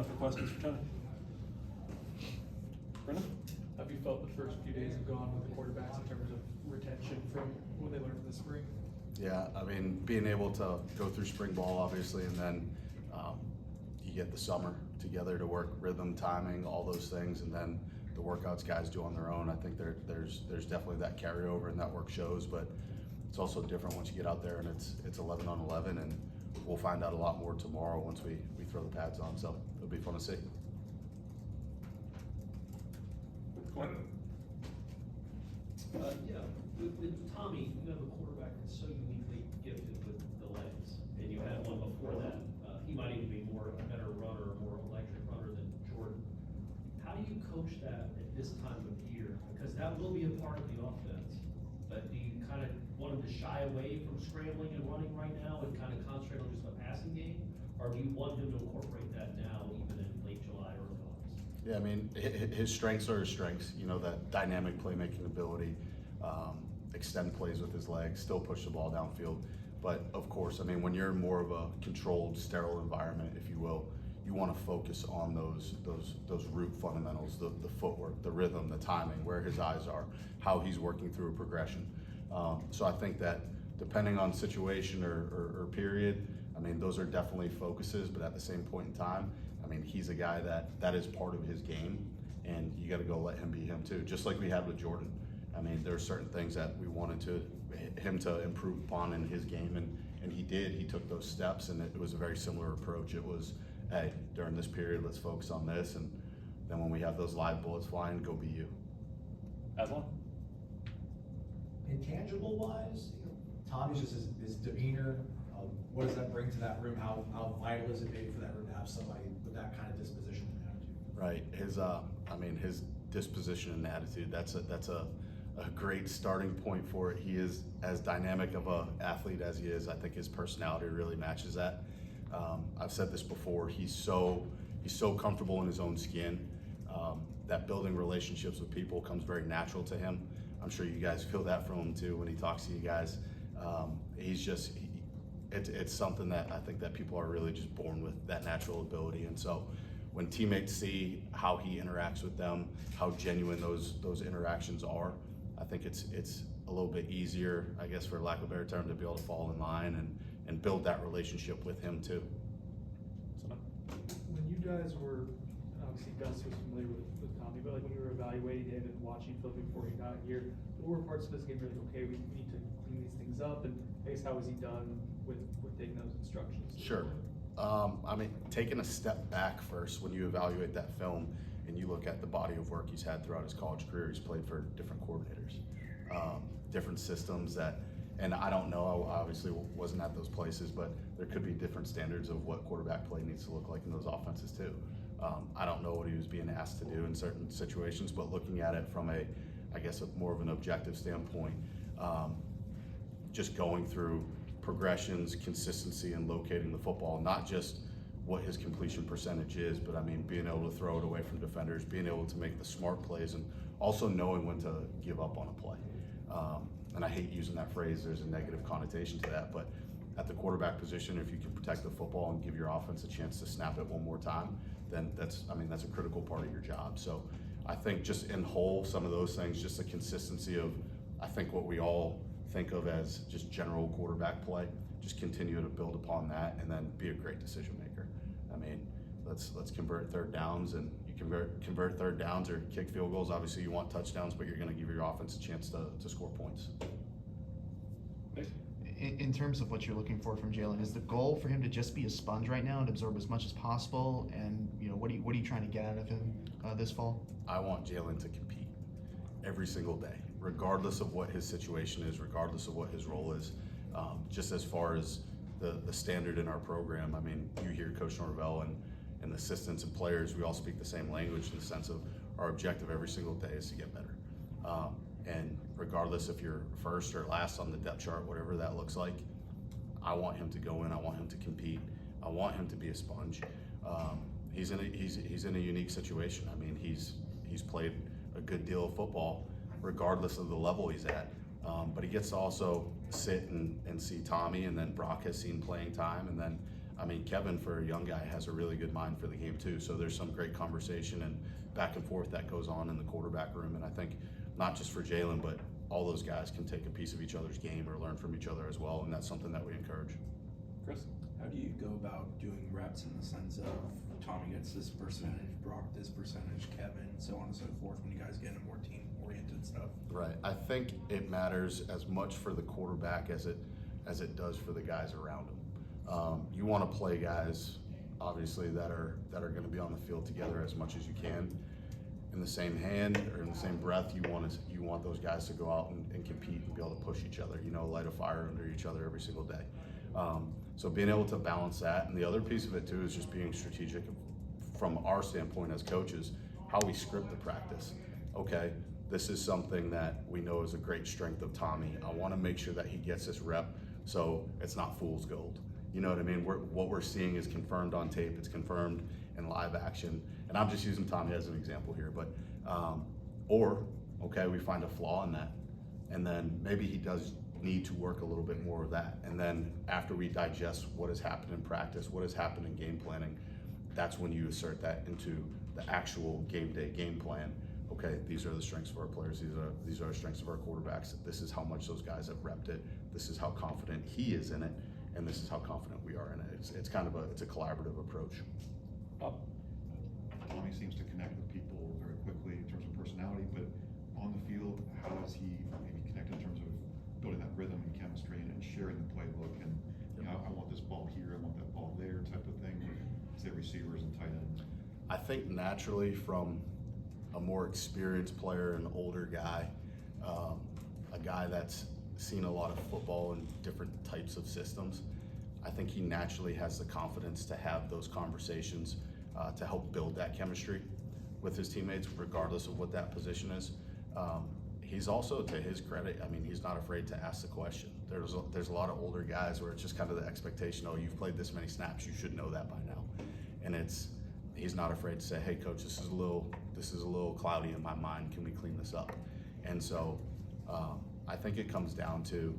up for questions for Tony. Brendan? Have you felt the first few days have gone with the quarterbacks in terms of retention from what they learned in the spring? Yeah, I mean, being able to go through spring ball, obviously, and then you get the summer together to work rhythm, timing, all those things, and then the workouts guys do on their own. I think there's definitely that carryover and that work shows, but it's also different once you get out there and it's 11 on 11, and we'll find out a lot more tomorrow once we throw the pads on. So it'll be fun to see. Quentin? Yeah, with Tommy, you have a quarterback that's so uniquely gifted with the legs, and you had one before that. He might even be a better runner, more electric runner than Jordan. How do you coach that at this time of year? Because that will be a part of the offense. But do you kind of want him to shy away from scrambling and running right now and kind of concentrate on just the passing game? Or do you want him to incorporate that now, even in late July, early August? Yeah, I mean, his strengths are his strengths. You know, that dynamic playmaking ability, extend plays with his legs, still push the ball downfield. But of course, I mean, when you're in more of a controlled, sterile environment, if you will, you want to focus on those root fundamentals, the footwork, the rhythm, the timing, where his eyes are, how he's working through a progression. So I think that depending on situation or period, I mean, those are definitely focuses, but at the same point in time, I mean, he's a guy that is part of his game, and you got to go let him be him too, just like we had with Jordan. I mean, there are certain things that we wanted him to improve upon in his game, and he did. He took those steps, and it was a very similar approach. It was, hey, during this period, let's focus on this, and then when we have those live bullets flying, go be you. Aslan? Intangible wise, Tommy's just his demeanor. What does that bring to that room? How vital is it maybe for that room to have somebody with that kind of disposition and attitude? Right. His disposition and attitude. That's a great starting point for it. He is as dynamic of a athlete as he is. I think his personality really matches that. I've said this before. He's so comfortable in his own skin. That building relationships with people comes very natural to him. I'm sure you guys feel that from him too when he talks to you guys. It's something that I think that people are really just born with, that natural ability. And so when teammates see how he interacts with them, how genuine those interactions are, I think it's a little bit easier, I guess, for lack of a better term, to be able to fall in line and build that relationship with him too. When you guys were, obviously Gus was familiar with Tommy, but like when you were evaluating him and watching film before he got here, what were parts of this game where you're like, okay, we need to clean these things up, and I guess how was he done with taking those instructions? Sure. I mean, taking a step back first, when you evaluate that film and you look at the body of work he's had throughout his college career, he's played for different coordinators, different systems and I don't know, I obviously wasn't at those places, but there could be different standards of what quarterback play needs to look like in those offenses too. I don't know what he was being asked to do in certain situations, but looking at it from more of an objective standpoint, just going through progressions, consistency, and locating the football, not just what his completion percentage is, but I mean, being able to throw it away from defenders, being able to make the smart plays, and also knowing when to give up on a play. And I hate using that phrase, there's a negative connotation to that, but at the quarterback position, if you can protect the football and give your offense a chance to snap it one more time, then that's a critical part of your job. So I think just in whole, some of those things, just the consistency of, I think what we all think of as just general quarterback play, just continue to build upon that and then be a great decision maker. I mean, let's convert third downs, and you convert third downs or kick field goals. Obviously you want touchdowns, but you're gonna give your offense a chance to score points. In terms of what you're looking for from Jalen, is the goal for him to just be a sponge right now and absorb as much as possible? And what are you trying to get out of him this fall? I want Jalen to compete every single day, regardless of what his situation is, regardless of what his role is. Just as far as the standard in our program, I mean, you hear Coach Norvell and the assistants and players, we all speak the same language in the sense of our objective every single day is to get better. And regardless if you're first or last on the depth chart, whatever that looks like, I want him to go in, I want him to compete, I want him to be a sponge. He's in a unique situation. I mean, he's played a good deal of football regardless of the level he's at. But he gets to also sit and see Tommy, and then Brock has seen playing time, and then I mean, Kevin, for a young guy, has a really good mind for the game too. So there's some great conversation and back and forth that goes on in the quarterback room. And I think not just for Jalen, but all those guys can take a piece of each other's game or learn from each other as well. And that's something that we encourage. Chris? How do you go about doing reps in the sense of Tommy gets this percentage, Brock this percentage, Kevin, so on and so forth, when you guys get into more team-oriented stuff? Right. I think it matters as much for the quarterback as it does for the guys around him. You want to play guys, obviously, that are going to be on the field together as much as you can. In the same hand or in the same breath, you want those guys to go out and compete and be able to push each other. Light a fire under each other every single day. So being able to balance that, and the other piece of it too is just being strategic from our standpoint as coaches, how we script the practice. Okay, this is something that we know is a great strength of Tommy. I want to make sure that he gets this rep so it's not fool's gold. You know what I mean? What we're seeing is confirmed on tape. It's confirmed in live action. And I'm just using Tommy as an example here. But, okay, we find a flaw in that. And then maybe he does need to work a little bit more of that. And then after we digest what has happened in practice, what has happened in game planning, that's when you assert that into the actual game day game plan. Okay, these are the strengths of our players. These are the strengths of our quarterbacks. This is how much those guys have repped it. This is how confident he is in it. And this is how confident we are in it. It's kind of a collaborative approach. Tommy seems to connect with people very quickly in terms of personality, but on the field, how is he maybe connected in terms of building that rhythm and chemistry and sharing the playbook and I want this ball here, I want that ball there type of thing with, say, receivers and tight ends? I think naturally from a more experienced player, an older guy, a guy that's seen a lot of football in different types of systems, I think he naturally has the confidence to have those conversations to help build that chemistry with his teammates, regardless of what that position is. He's also, to his credit, I mean, he's not afraid to ask the question. There's a lot of older guys where it's just kind of the expectation, oh, you've played this many snaps, you should know that by now. And he's not afraid to say, hey, coach, this is a little cloudy in my mind. Can we clean this up? And so I think it comes down to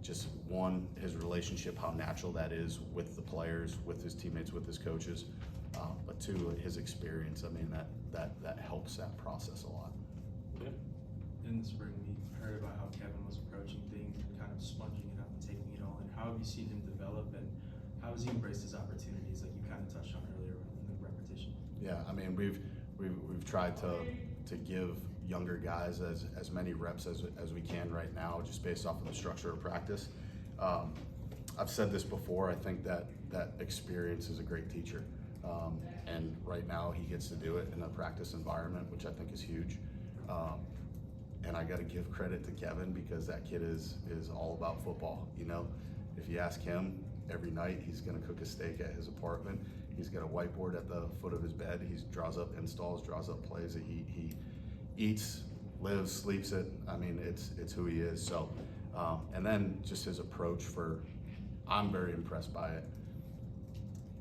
just one, his relationship, how natural that is with the players, with his teammates, with his coaches, but two, his experience. I mean, that helps that process a lot. Yeah. In the spring, we heard about how Kevin was approaching things and kind of sponging it up and taking it all in. How have you seen him develop, and how has he embraced his opportunities, like you kind of touched on earlier in the repetition? Yeah, I mean, we've tried to give younger guys as many reps as we can right now, just based off of the structure of practice. I've said this before. I think that experience is a great teacher, and right now he gets to do it in a practice environment, which I think is huge. And I got to give credit to Kevin because that kid is all about football. If you ask him, every night he's going to cook a steak at his apartment. He's got a whiteboard at the foot of his bed. He draws up installs, draws up plays that he eats, lives, sleeps it. I mean, it's who he is. So, and then just his approach I'm very impressed by it.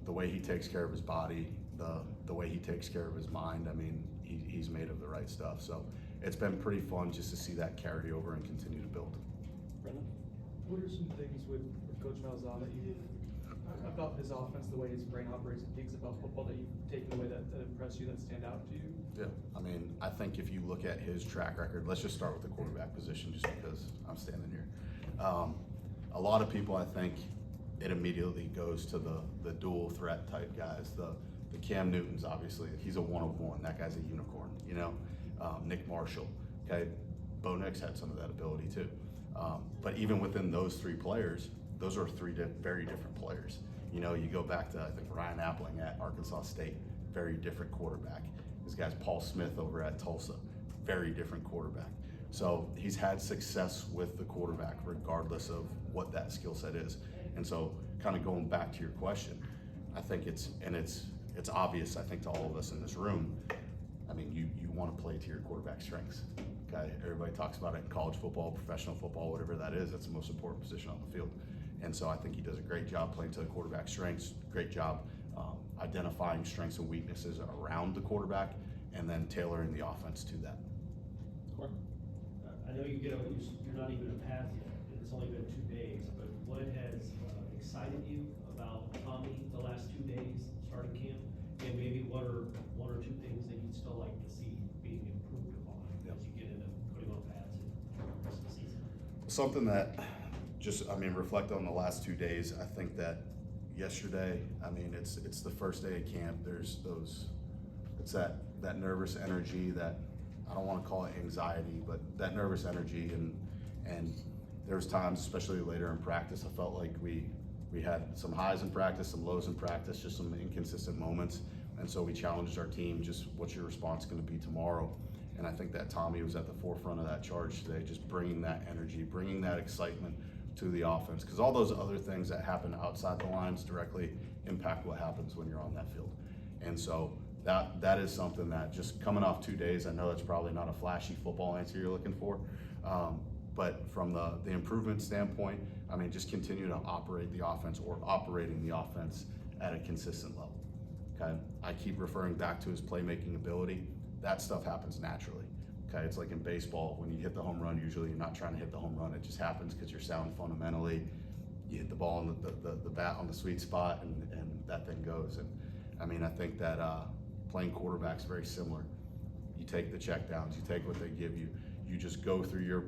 The way he takes care of his body, the way he takes care of his mind. I mean, he's made of the right stuff. So it's been pretty fun just to see that carry over and continue to build. Brendan? What are some things with Coach Malzahn that you, about his offense, the way his brain operates, and things about football that you've taken away that impress you, that stand out to you? Yeah, I mean, I think if you look at his track record, let's just start with the quarterback position just because I'm standing here. A lot of people, I think, it immediately goes to the dual threat type guys. The Cam Newton's, obviously, he's a one of one. That guy's a unicorn, Nick Marshall, okay? Bo Nix had some of that ability too. But even within those three players, those are three very different players. You go back to, I think, Ryan Appling at Arkansas State, very different quarterback. This guy's Paul Smith over at Tulsa, very different quarterback. So he's had success with the quarterback regardless of what that skill set is. And so kind of going back to your question, I think it's obvious, I think, to all of us in this room. I mean, you want to play to your quarterback strengths. Okay, everybody talks about it in college football, professional football, whatever that is. That's the most important position on the field. And so I think he does a great job playing to the quarterback strengths, great job identifying strengths and weaknesses around the quarterback, and then tailoring the offense to that. I know you're not even a path yet, it's only been 2 days, but what has excited you about Tommy the last 2 days, starting camp? And maybe what are one or two things that you'd still like to see being improved upon as you get into putting on pads and the rest of the season? Something that reflect on the last 2 days, I think that yesterday, it's the first day of camp, it's that nervous energy, that, I don't wanna call it anxiety, but that nervous energy, and there was times, especially later in practice, I felt like we had some highs in practice, some lows in practice, just some inconsistent moments, and so we challenged our team, just what's your response gonna be tomorrow? And I think that Tommy was at the forefront of that charge today, just bringing that energy, bringing that excitement to the offense, because all those other things that happen outside the lines directly impact what happens when you're on that field. And so that is something that, just coming off 2 days, I know that's probably not a flashy football answer you're looking for, but from the improvement standpoint, just continue to operate the offense, or operating the offense at a consistent level. Okay, I keep referring back to his playmaking ability. That stuff happens naturally. Okay, it's like in baseball, when you hit the home run, usually you're not trying to hit the home run. It just happens because you're sound fundamentally. You hit the ball on the bat on the sweet spot, and that thing goes. And I think that playing quarterback's very similar. You take the check downs, you take what they give you, you just go through your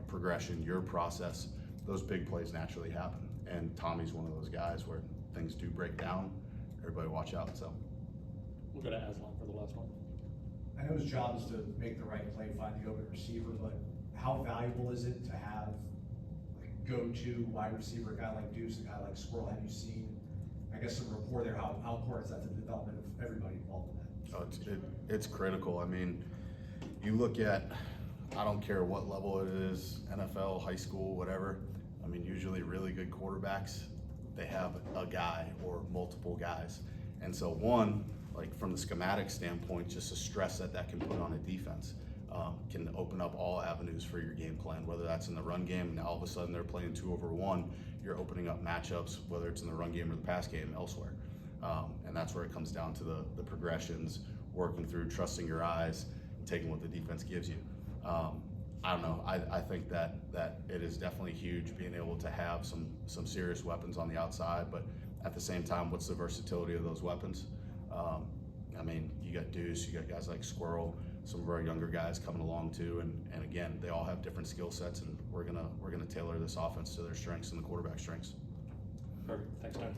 progression, your process. Those big plays naturally happen. And Tommy's one of those guys where things do break down. Everybody watch out. So We'll go to Aslan for the last one. I know his job is to make the right play, find the open receiver, but how valuable is it to have like a go-to wide receiver, a guy like Deuce, a guy like Squirrel? Have you seen, I guess, some rapport there? How important is that to the development of everybody involved in that? oh, it's critical. You look at, I don't care what level it is, NFL, high school, whatever. Usually really good quarterbacks, they have a guy or multiple guys. And so one, like from the schematic standpoint, just the stress that can put on a defense can open up all avenues for your game plan, whether that's in the run game, and all of a sudden they're playing 2-over-1, you're opening up matchups, whether it's in the run game or the pass game elsewhere. And that's where it comes down to the progressions, working through, trusting your eyes, and taking what the defense gives you. I don't know, I think that it is definitely huge being able to have some serious weapons on the outside, but at the same time, what's the versatility of those weapons? You got Deuce, you got guys like Squirrel, some of our younger guys coming along too, and again, they all have different skill sets, and we're gonna tailor this offense to their strengths and the quarterback strengths. Perfect, thanks, Tony.